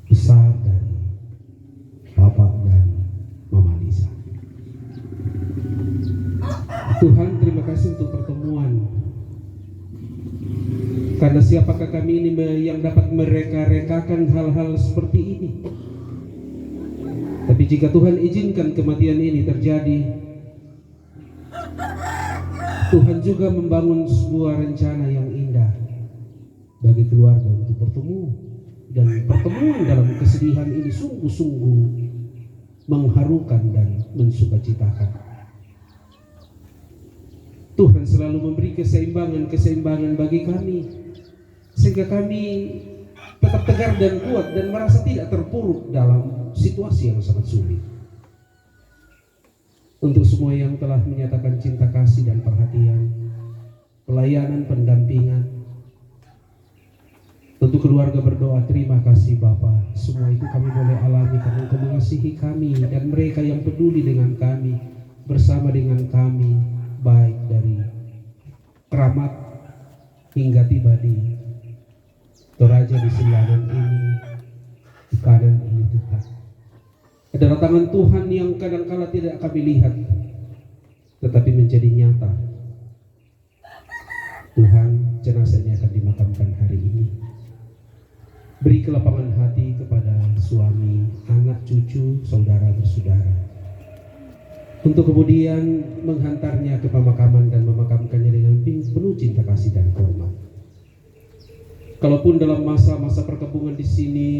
Speaker 2: besar dari Bapak dan Mama Lisa. Tuhan, terima kasih untuk pertemuan. Karena siapakah kami ini yang dapat mereka-rekakan hal-hal seperti ini? Tapi jika Tuhan izinkan kematian ini terjadi, Tuhan juga membangun sebuah rencana yang indah bagi keluarga untuk bertemu. Dan pertemuan dalam kesedihan ini sungguh-sungguh mengharukan dan mensukacitakan. Tuhan selalu memberi keseimbangan bagi kami, sehingga kami tetap tegar dan kuat dan merasa tidak terpuruk dalam situasi yang sangat sulit. Untuk semua yang telah menyatakan cinta kasih dan perhatian, pelayanan, pendampingan, tentu keluarga berdoa, terima kasih Bapa. Semua itu kami boleh alami karena Engkau mengasihi kami dan mereka yang peduli dengan kami, bersama dengan kami, baik dari keramat hingga tiba di Toraja di Silangan ini, di kanan ini Tuhan. Adalah tangan Tuhan yang kadangkala tidak kami lihat, tetapi menjadi nyata. Tuhan, jenazahnya akan dimakamkan hari ini. Beri kelapangan hati kepada suami, anak, cucu, saudara, bersaudara, untuk kemudian menghantarnya ke pemakaman dan memakamkannya dengan penuh cinta kasih dan hormat. Kalaupun dalam masa-masa perkebungan di sini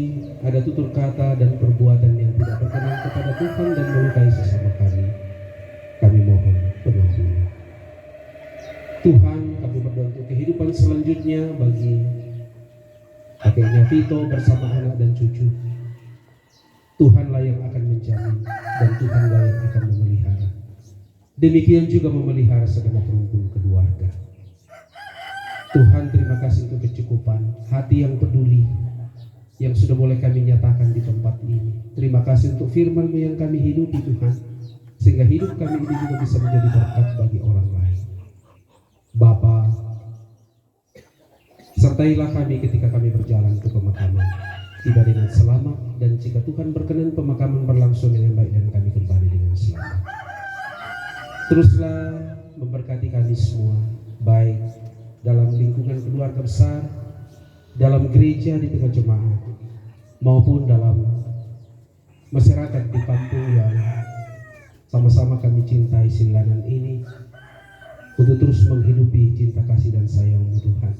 Speaker 2: ada tutur kata dan perbuatan yang tidak berkenan kepada Tuhan dan melukai sesama kami mohon pengampun. Tuhan, kami berdoa untuk kehidupan selanjutnya bagi kakeknya Vito bersama anak dan cucu. Tuhanlah yang akan menjamin dan Tuhanlah yang akan memelihara. Demikian juga memelihara segenap rumpun keluarga. Tuhan, terima kasih untuk kecukupan hati yang peduli yang sudah boleh kami nyatakan di tempat ini. Terima kasih untuk firman-Mu yang kami hidupi Tuhan, sehingga hidup kami ini juga bisa menjadi berkat bagi orang lain. Bapa, sertailah kami ketika kami berjalan ke pemakaman, tiba dengan selamat, dan jika Tuhan berkenan pemakaman berlangsung dengan baik dan kami kembali dengan selamat. Teruslah memberkati kami semua, baik dalam lingkungan keluarga besar, dalam gereja di tengah jemaat, maupun dalam masyarakat di kampung yang sama-sama kami cintai Silangan ini, untuk terus menghidupi cinta kasih dan sayang-Mu Tuhan.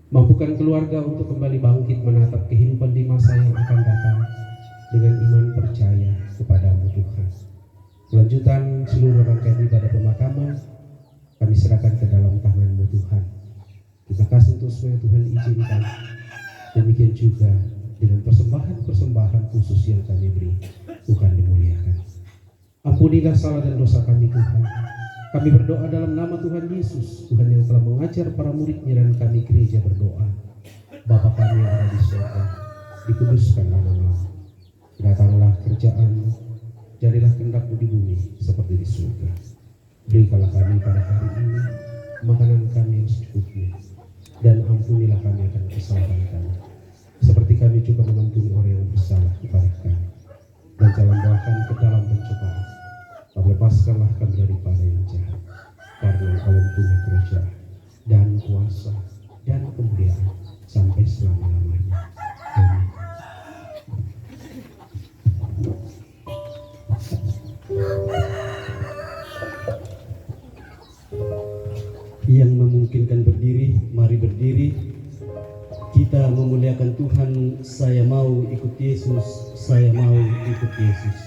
Speaker 2: Mampukan keluarga untuk kembali bangkit menatap kehidupan di masa yang akan datang dengan iman percaya kepada-Mu Tuhan. Kelanjutan seluruh rangkaian ibadah pemakaman kami serahkan ke dalam tangan-Mu Tuhan. Terima kasih untuk semua yang Tuhan izinkan. Demikian juga dengan persembahan-persembahan khusus yang kami beri, Tuhan dimuliakan. Ampunilah salah dan dosa kami Tuhan. Kami berdoa dalam nama Tuhan Yesus, Tuhan yang telah mengajar para murid-Nya, dan kami gereja berdoa. Bapa kami yang ada di surga, dikuduskan nama-Mu. Datanglah kerjaan-Mu, jadilah kehendak-Mu di bumi seperti di surga. Berikanlah kami pada hari ini makanan kami yang secukupnya, dan ampunilah kami akan kesalahan kami, seperti kami juga mengampuni orang yang bersalah kepada kami. Dan jangan bawa kami ke dalam pencobaan, tapi lepaskanlah kami daripada yang jahat.
Speaker 1: ikut Yesus, saya mau ikut Yesus.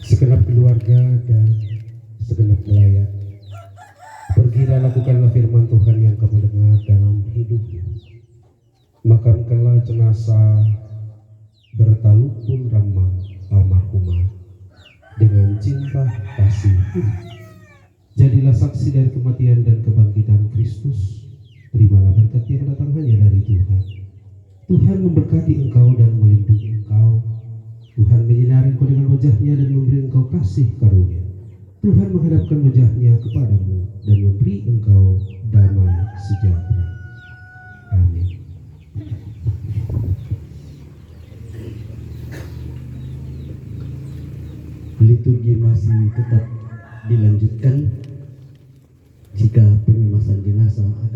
Speaker 2: Segenap keluarga dan segenap melayat, pergilah lakukanlah firman Tuhan yang kamu dengar dalam hidupmu. Makamkanlah jenazah bertalupun ramah almarhumah dengan cinta kasih. Jadilah saksi dari kematian dan kebangkitan Kristus. Terimalah berkat yang datang hanya dari Tuhan. Tuhan memberkati engkau dan melindungi engkau. Tuhan menyinari engkau dengan wajah-Nya dan memberi engkau kasih karunia. Tuhan menghadapkan wajah-Nya kepadamu dan memberi engkau damai sejahtera. Amin.
Speaker 1: Liturgi masih tetap dilanjutkan. Jika pengemasan jenazah akan